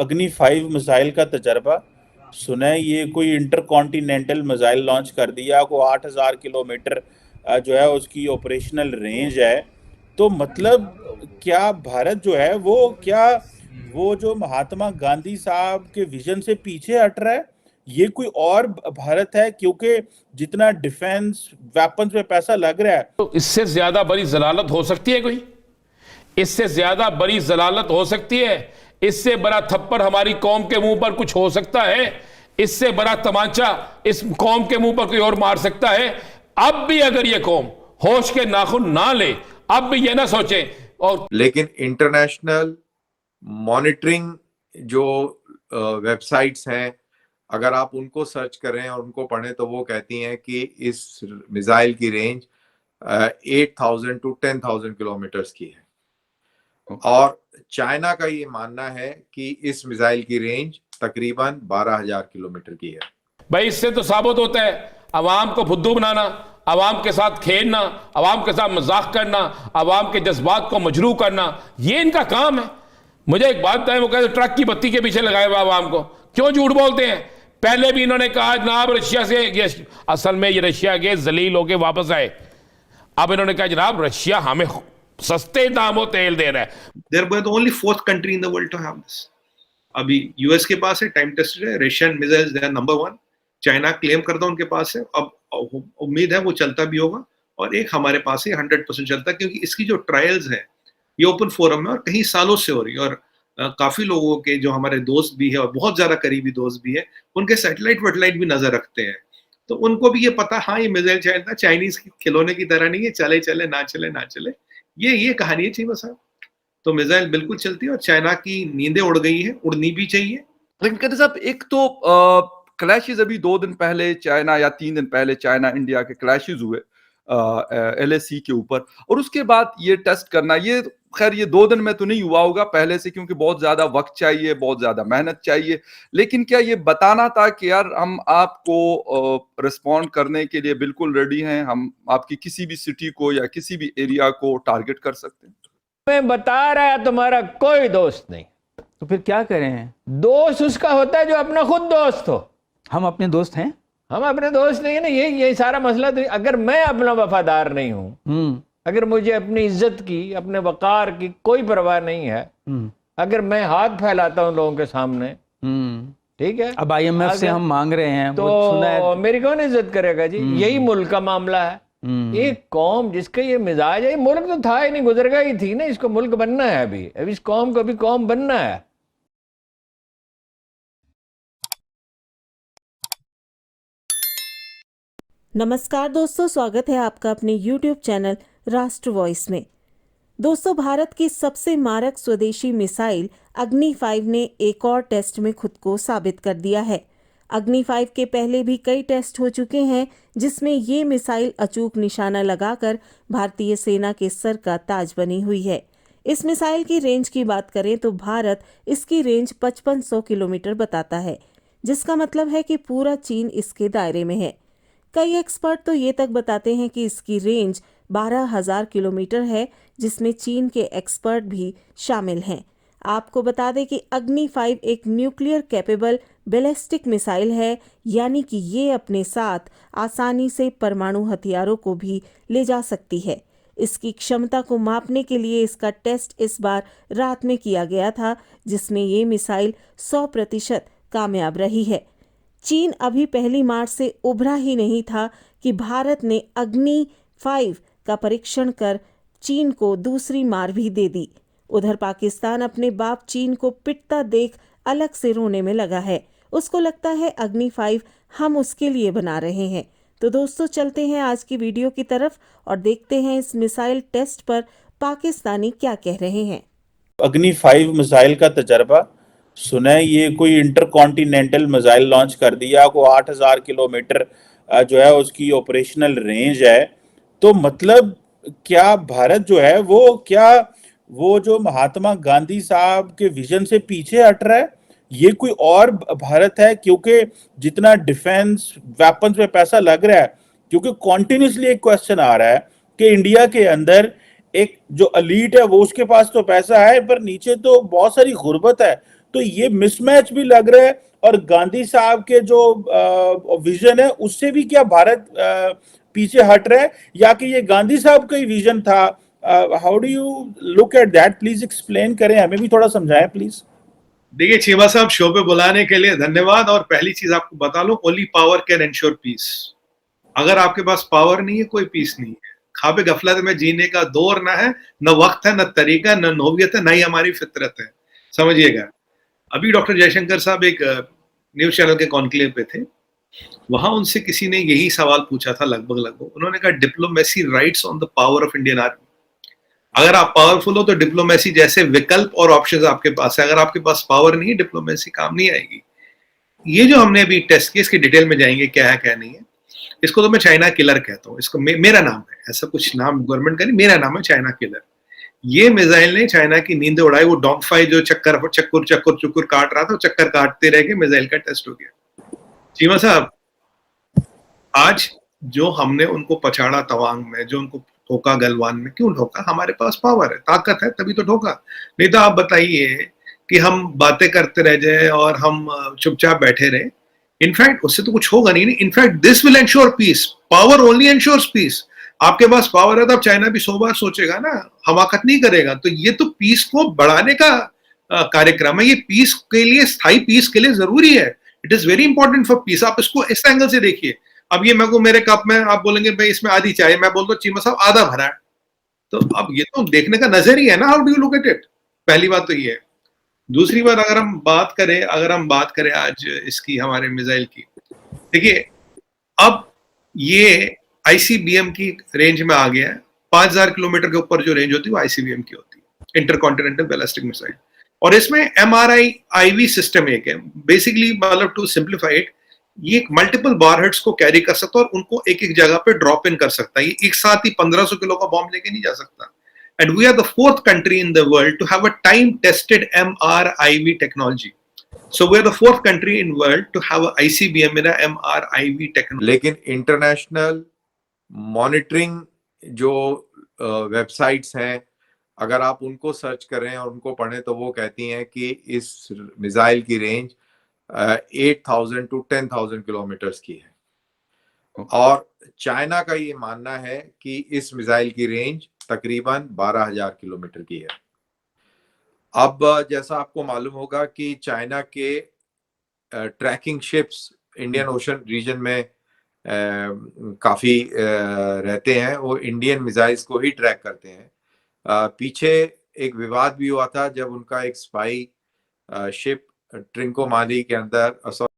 अग्नि 5 मिसाइल का तजर्बा सुना है। ये कोई इंटरकॉन्टिनेंटल मिसाइल लॉन्च कर दिया को 8000 किलोमीटर जो है उसकी ऑपरेशनल रेंज है। तो मतलब क्या भारत जो है वो क्या वो जो महात्मा गांधी साहब के विजन से पीछे हट रहा है? ये कोई और भारत है? क्योंकि जितना डिफेंस वेपन्स पे पैसा लग रहा है, तो इससे ज्यादा बड़ी जलालत हो सकती है कोई? इससे ज्यादा बड़ी जलालत हो सकती है? इससे बड़ा थप्पड़ हमारी कौम के मुंह पर कुछ हो सकता है? इससे बड़ा तमाचा इस कौम के मुंह पर कोई और मार सकता है? अब भी अगर ये कौम होश के नाखून ना ले, अब भी ये ना सोचे। और लेकिन इंटरनेशनल मॉनिटरिंग जो वेबसाइट्स हैं, अगर आप उनको सर्च करें और उनको पढ़ें तो वो कहती हैं कि इस मिसाइल की रेंज 8000 to 10,000 किलोमीटर्स की है। और चाइना का ये मानना है कि इस मिसाइल की रेंज तकरीबन 12,000 किलोमीटर की है। भाई इससे तो साबित होता है अवाम को फुद्दू बनाना, अवाम के साथ खेलना, अवाम के साथ मजाक करना, अवाम के जज्बात को मजरू करना, ये इनका काम है। मुझे एक बात है, वो कहते ट्रक की बत्ती के पीछे लगाए हुए अवाम को क्यों झूठ बोलते हैं? पहले भी इन्होंने कहा जनाब रशिया से ये, असल में ये रशिया के जलील होके वापस आए। अब इन्होंने कहा जनाब रशिया हमें सस्ते दामों तेल दे रहा है। They're the only fourth country in the world to have this. अभी यूएस के पास है, टाइम टेस्टेड है। Russian missiles they are number 1। China claim करता है उनके पास है। अब उम्मीद है वो चलता भी होगा। और एक हमारे पास है 100% चलता है, क्योंकि इसकी जो ट्रायल्स है ये ओपन फोरम में और कई सालों से हो रही है। और काफी लोगों के जो हमारे दोस्त भी है और बहुत ज्यादा करीबी दोस्त भी है, उनके सैटेलाइट वेटेलाइट भी नजर रखते हैं, तो उनको भी ये पता, हाँ ये मिसाइल चलता चाइनीज खिलौने की तरह नहीं है, चले चले ना चले ना चले, ये कहानी है चीमा साहब। तो मिसाइल बिल्कुल चलती है और चाइना की नींदें उड़ गई है, उड़नी भी चाहिए। लेकिन कहते साहब, एक तो क्लैशेस अभी 2 दिन पहले चाइना या 3 दिन पहले चाइना इंडिया के क्लैशेस हुए LAC के ऊपर, और उसके बाद ये टेस्ट करना, ये खैर ये 2 दिन में तो नहीं हुआ होगा पहले से, क्योंकि बहुत ज्यादा वक्त चाहिए, बहुत ज्यादा मेहनत चाहिए। लेकिन क्या ये बताना था कि यार हम आपको रिस्पॉन्ड करने के लिए बिल्कुल रेडी हैं, हम आपकी किसी भी सिटी को या किसी भी एरिया को टारगेट कर सकते हैं? मैं बता रहा है तुम्हारा कोई दोस्त नहीं, तो फिर क्या करें? दोस्त उसका होता है जो अपना खुद दोस्त हो। हम अपने दोस्त हैं? हम अपने दोस्त नहीं है ना, यही सारा मसला। तो अगर मैं अपना वफादार नहीं हूं, अगर मुझे अपनी इज्जत की, अपने वकार की कोई परवाह नहीं है, अगर मैं हाथ फैलाता हूं लोगों के सामने, ठीक है, अब IMF से हम मांग रहे हैं, तो सुना है, मेरी कौन इज्जत करेगा जी? यही मुल्क का मामला है। एक कौम जिसका ये मिजाज है, ये मुल्क तो था ही नहीं, गुजरगा ही थी ना, इसको मुल्क बनना है। अभी इस कौम को भी कौम बनना है। नमस्कार दोस्तों, स्वागत है आपका अपने YouTube चैनल राष्ट्र वॉइस में। दोस्तों, भारत की सबसे मारक स्वदेशी मिसाइल अग्नि 5 ने एक और टेस्ट में खुद को साबित कर दिया है। अग्नि 5 के पहले भी कई टेस्ट हो चुके हैं, जिसमें ये मिसाइल अचूक निशाना लगाकर भारतीय सेना के सर का ताज बनी हुई है। इस मिसाइल की रेंज की बात करें तो भारत इसकी रेंज 5500 किलोमीटर बताता है, जिसका मतलब है कि पूरा चीन इसके दायरे में है। कई एक्सपर्ट तो ये तक बताते हैं कि इसकी रेंज 12,000 किलोमीटर है, जिसमें चीन के एक्सपर्ट भी शामिल हैं। आपको बता दें कि अग्नि 5 एक न्यूक्लियर कैपेबल बैलिस्टिक मिसाइल है, यानी कि ये अपने साथ आसानी से परमाणु हथियारों को भी ले जा सकती है। इसकी क्षमता को मापने के लिए इसका टेस्ट इस बार रात में किया गया था, जिसमें ये मिसाइल 100% कामयाब रही है। चीन अभी पहली मार्च से उभरा ही नहीं था कि भारत ने अग्नि 5 का परीक्षण कर चीन को दूसरी मार भी दे दी। उधर पाकिस्तान अपने बाप चीन को पिटता देख अलग से रोने में लगा है। उसको लगता है अग्नि 5 हम उसके लिए बना रहे हैं। तो दोस्तों, चलते हैं आज की वीडियो की तरफ और देखते हैं इस मिसाइल टेस्ट पर पाकिस्तानी क्या कह रहे हैं। अग्नि 5 मिसाइल का तजर्बा सुना है। ये कोई इंटरकॉन्टिनेंटल मिसाइल लॉन्च कर दिया को 8000 किलोमीटर जो है उसकी ऑपरेशनल रेंज है। तो मतलब क्या भारत जो है वो जो महात्मा गांधी साहब के विजन से पीछे हट रहा है? ये कोई और भारत है? क्योंकि जितना डिफेंस वेपन्स पे पैसा लग रहा है, क्योंकि कॉन्टिन्यूसली एक क्वेश्चन आ रहा है कि इंडिया के अंदर एक जो एलीट है वो उसके पास तो पैसा है, पर नीचे तो बहुत सारी गुर्बत है। तो ये मिसमैच भी लग रहा है, और गांधी साहब के जो विजन है उससे भी क्या भारत पीछे हट रहा है, या कि ये गांधी साहब का ही विजन था? How do you look at that? Please explain करें, हमें भी थोड़ा समझाएं प्लीज। देखिए चीमा साहब, शो पे बुलाने के लिए धन्यवाद। और पहली चीज आपको बता लूं, only power can ensure peace. अगर आपके पास पावर नहीं है, कोई पीस नहीं है। खाबे गफलत में जीने का दौर ना है, न वक्त है, न तरीका, न नोबियत है, न ही हमारी फितरत है, समझिएगा। अभी डॉक्टर जयशंकर साहब एक न्यूज चैनल के कॉन्क्लेव पे थे, वहां उनसे किसी ने यही सवाल पूछा था लगभग। उन्होंने कहा diplomacy rights on the power of Indian army. अगर आप पावरफुल हो तो डिप्लोमेसी जैसे विकल्प और ऑप्शंस आपके पास है। अगर आपके पास पावर नहीं है, डिप्लोमेसी काम नहीं आएगी। ये जो हमने अभी टेस्ट किया, इसकी डिटेल में जाएंगे क्या है क्या नहीं है। इसको तो मैं चाइना किलर कहता हूँ। इसको मेरा नाम है, ऐसा कुछ नाम गवर्नमेंट का नहीं, मेरा नाम है चाइना किलर। ये मिसाइल ने चाइना की नींद उड़ाई। वो डॉग फाइट जो चक्कर काट रहा था, चक्कर काटते रह के मिसाइल का टेस्ट हो गया। चीमा साहब, आज जो हमने उनको पछाड़ा तवांग में, जो उनको ठोका गलवान में, क्यों ठोका? हमारे पास पावर है, ताकत है, तभी तो ठोका। नहीं तो आप बताइए कि हम बातें करते रह जाए और हम चुपचाप बैठे रहे। इनफैक्ट उससे तो कुछ होगा नहीं। In fact this will ensure peace. Power only ensures peace. आपके पास पावर है तो अब चाइना भी 100 बार सोचेगा ना, हमाकत नहीं करेगा। तो ये तो पीस को बढ़ाने का कार्यक्रम है। ये पीस के लिए, स्थायी पीस के लिए जरूरी है। It is very important for piece. आप इसको इस एंगल से देखिए। अब ये मैं को मेरे कप में आप बोलेंगे भाई इसमें आधी चाय, मैं बोलता हूँ चीमा साहब आधा भरा है, तो अब ये तो देखने का नजरिया है ना, how do you look at it. पहली बात तो ये है। दूसरी बात, अगर हम बात करें आज इसकी, हमारे मिसाइल की, देखिए अब ये आईसीबीएम की रेंज में आ गया है। 5000 किलोमीटर के ऊपर जो रेंज होती है वो आईसीबीएम की होती है, इंटरकॉन्टिनेंटल बैलिस्टिक मिसाइल। और इसमें MRI-IV सिस्टम एक है। बेसिकली मतलब टू सिंप्लीफाई इट, ये मल्टीपल वारहेड्स को कैरी कर सकता है और उनको एक एक जगह पे ड्रॉप इन कर सकता है। ये एक साथ ही 1500 किलो का बॉम्ब लेके नहीं जा सकता। And we are the 4th country in the world to have a time tested MRIV technology. So we are the 4th country in world to have a ICBM in MRIV technology. लेकिन international monitoring जो websites हैं, अगर आप उनको search करें और उनको पढ़ें तो वो कहती हैं कि इस मिसाइल की रेंज 8,000 to 10,000 किलोमीटर्स की है। और चाइना का ये मानना है कि इस मिसाइल की रेंज तकरीबन 12,000 किलोमीटर की है। अब जैसा आपको मालूम होगा कि चाइना के tracking ships Indian Ocean region में काफी रहते हैं। वो इंडियन मिसाइल्स को ही ट्रैक करते हैं। पीछे एक विवाद भी हुआ था जब उनका एक स्पाई शिप ट्रिंकोमाली के अंदर